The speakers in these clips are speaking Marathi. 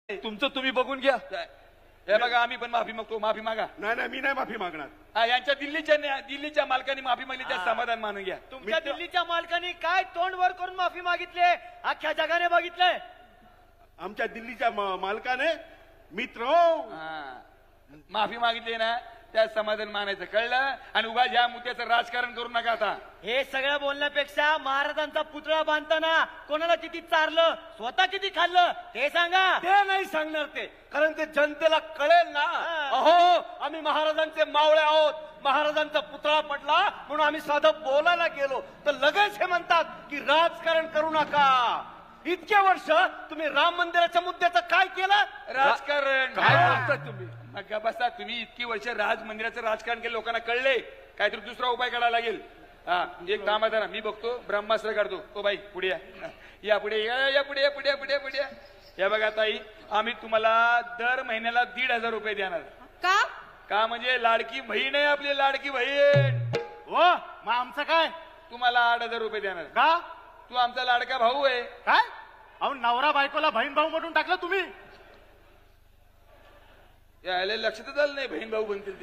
तुमचं तुम्ही बघून घ्या। हे बघा आम्ही पण माफी मागतो, माफी मागा। नाही मी नाही माफी मागणार। यांच्या दिल्लीच्या मालकांनी माफी मागली, त्या समाधान मानून घ्या। तुमच्या दिल्लीच्या मालकांनी काय तोंड वर करून माफी मागितली अख्ख्या जगाने बघितलंय। आमच्या दिल्लीच्या मालकाने मित्र माफी मागितली ना, त्या समाधान मानायचं, कळलं? आणि उगा या मुद्द्याचं राजकारण करू नका आता। हे सगळं बोलण्यापेक्षा महाराजांचा पुतळा बांधताना कोणाला किती चारलं, स्वतः किती खाल्लं ते सांगा। ते नाही सांगणार ते, कारण ते जनतेला कळेल ना। अहो, आम्ही महाराजांचे मावळे आहोत, महाराजांचा पुतळा पडला म्हणून आम्ही साधं बोलायला गेलो तर लगेच हे म्हणतात की राजकारण करू नका। इतके वर्ष तुम्ही राम मंदिराच्या मुद्द्याचं काय केलं? राजकारण काय बोलताय तुम्ही? मग बसा, तुम्ही इतकी वर्ष राज मंदिराचं राजकारण केलं, लोकांना कळले, काहीतरी दुसरा उपाय काढायला लागेल। एक काम आहे ना, मी बघतो ब्रह्मास्त्र काढतो। ओ बाई पुढे या पुढे या पुढे या पुढे पुढे पुढे। हे बघा ताई, आम्ही तुम्हाला दर महिन्याला 1,500 रुपये देणार। का म्हणजे लाडकी बहीण आहे आपली, लाडकी बहीण। हो मग आमचं काय? तुम्हाला 8,000 रुपये देणार। का? तू आमचा लाडका भाऊ आहे। काय? अहो, नवरा बायकोला बहीण भाऊ म्हणून टाकलं तुम्ही? यायला लक्षातच आलं नाही बहीण भाऊ बनतील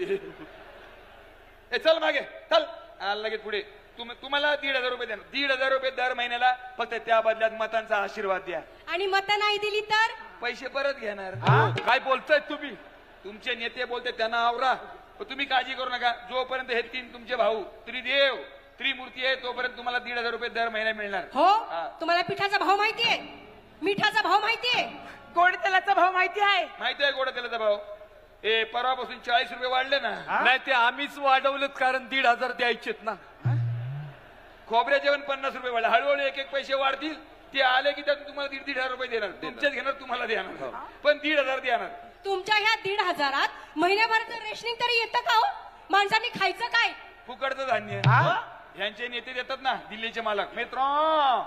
ते। चल मागे चल, लगेच पुढे। तुम्हाला 1,500 रुपये देणार, 1,500 रुपये दर महिन्याला, फक्त त्या बदल्यात मतांचा आशीर्वाद द्या। आणि मतं नाही दिली तर पैसे परत घेणार। काय बोलताय तुम्ही? तुमचे नेते बोलते त्यांना आवरा, तुम्ही काळजी करू नका। जोपर्यंत हे 3 तुमचे भाऊ त्रिदेव त्रिमूर्ती आहे, तोपर्यंत तुम्हाला 1,500 रुपये दर महिना मिळणार। हो, तुम्हाला पिठाचा भाव माहितीये, मिठाचा भाव माहितीये, गोड तेलाचा भाव माहिती आहे? माहिती आहे गोड तेलाचा भाव। हे परवापासून 40 रुपये वाढले ना। नाही, ते आम्हीच वाढवलेत, कारण 1,500 द्यायचेत ना। खोबऱ्या जेवण 50 रुपये वाढले, हळूहळू एक एक पैसे वाढतील। ते आले की त्यातून तुम्हाला 1,500 रुपये देणार, तुमच्याच घेणार, तुम्हाला देणार, पण 1,500 देणार। तुमच्या ह्या 1,500त महिन्याभराचं रेशनिंग तरी येतं का हो? माणसांनी खायचं काय? फुकटचं धान्य। यांचे नेते देतात ना, दिल्लीचे मालक। मित्रों,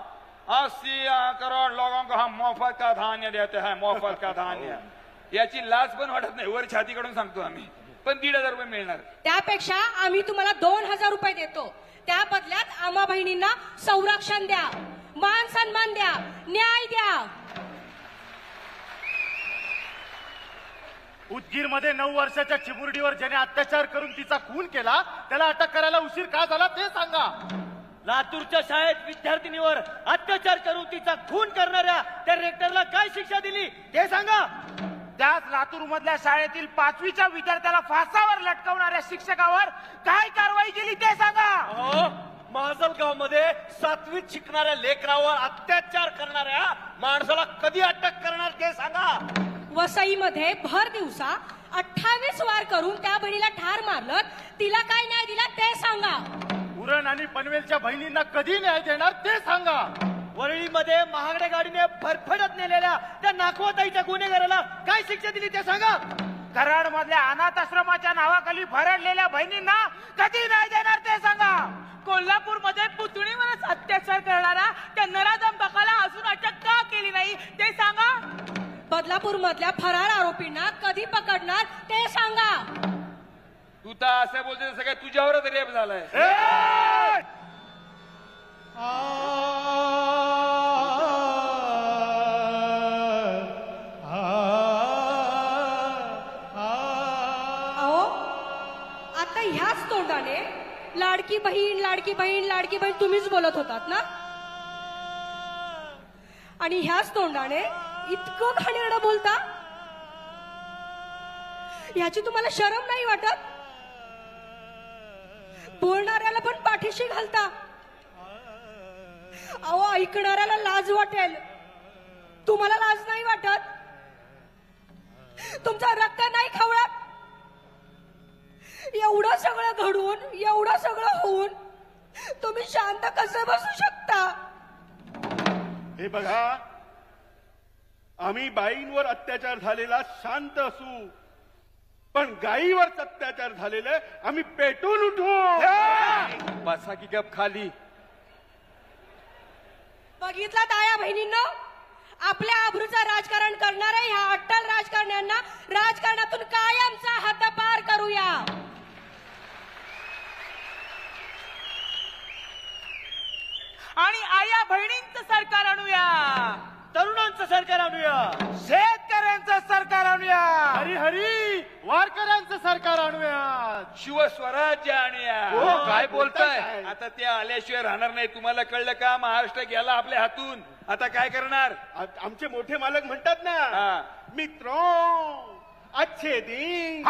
80 करोड लोगों को हम मोफत का धान्य देते हैं, मोफत का धान्य। याची लाज पण वाटत नाही, वर छातीकडून सांगतो आम्ही, पण 1,500 रुपये मिळणार। त्यापेक्षा आम्ही तुम्हाला 2,000 रुपये देतो, त्या बदल्यात आम्हा बहिणींना संरक्षण द्या, मान सन्मान द्या, न्याय द्या। उदगीरमध्ये 9 वर्षाच्या चिमुरडीवर ज्याने अत्याचार करून तिचा खून केला, त्याला अटक करायला उशीर का झाला ते सांगा। लातूरच्या शाळेत विद्यार्थिनीवर अत्याचार करून तिचा खून करणाऱ्या त्या रेक्टरला काय शिक्षा दिली ते सांगा। त्याच लातूर मधल्या शाळेतील 5वीच्या विद्यार्थ्याला फासावर लटकवणाऱ्या शिक्षकावर काय कारवाई केली ते सांगा। माजलगाव मध्ये 7वीत शिकणाऱ्या लेकरावर अत्याचार करणाऱ्या माणसाला कधी अटक करणार ते सांगा। वसईमध्ये भर दिवसा 28 वार करून त्या बहिणीला ठार मारलं, तिला काय न्याय दिला ते सांगा। उरण आणि पनवेलच्या बहिणींना कधी न्याय देणार ते सांगा। वरळीमध्ये महागड्या गाडीने फरफडत नेलेल्या त्या नाखवाताईच्या गुन्हेगाराला काय शिक्षा दिली ते सांगा। कराड मधल्या अनाथ आश्रमाच्या नावाखाली भरडलेल्या बहिणींना कधी न्याय देणार ते सांगा। कोल्हापूरमध्ये पुतणीवरच अत्याचार करणारा त्या नराधम बकाला अजून अटक का केली नाही ते सांगा। बदलापूर मधल्या फरार आरोपींना कधी पकडणार ते सांगा। तू तर असं बोलते सगळ्या तुझ्यावरच रेप झालाय। अहो, आता ह्याच तोंडाने लाडकी बहीण लाडकी बहीण लाडकी बहीण तुम्हीच बोलत होतात ना, आणि ह्याच तोंडाने इतकं घाणेरडं बोलता, याची तुम्हाला शरम नाही वाटत? बोलणाऱ्याला पण पाठीशी घालता। अहो, ऐकणाऱ्याला लाज वाटेल, तुम्हाला लाज नाही वाटत? तुमचं रक्त नाही खवळत? एवढं सगळं घडून, एवढं सगळं होऊन तुम्ही शांत कसं बसू शकता? हे बघा, आम्ही बाईंवर अत्याचार झालेला शांत असू, पण गायीवर अत्याचार झालेले आम्ही पेटून उठू। बसा की गप खाली। बघितला ताया बहिणींनो, आपल्या आबरूचं राजकारण करणाऱ्या ह्या अट्टल राजकारण्यांना राजकारणातून कायमचा हद्दपार करूया। आणि आया बहिणींचं सरकार आणूया, तरुणांचं सरकार आणूया, शेतकऱ्यांचं वारकऱ्यांचं सरकार आणूयात. शिवस्वराज्य आणूया. हो, काय बोलताय? काय? आता ते आल्याशिवाय राहणार नाही. तुम्हाला कळलं का? महाराष्ट्र गेला आपल्या हातून. आता काय करणार? आमचे मोठे मालक म्हणतात ना, हा. मित्रों अच्छे दिन.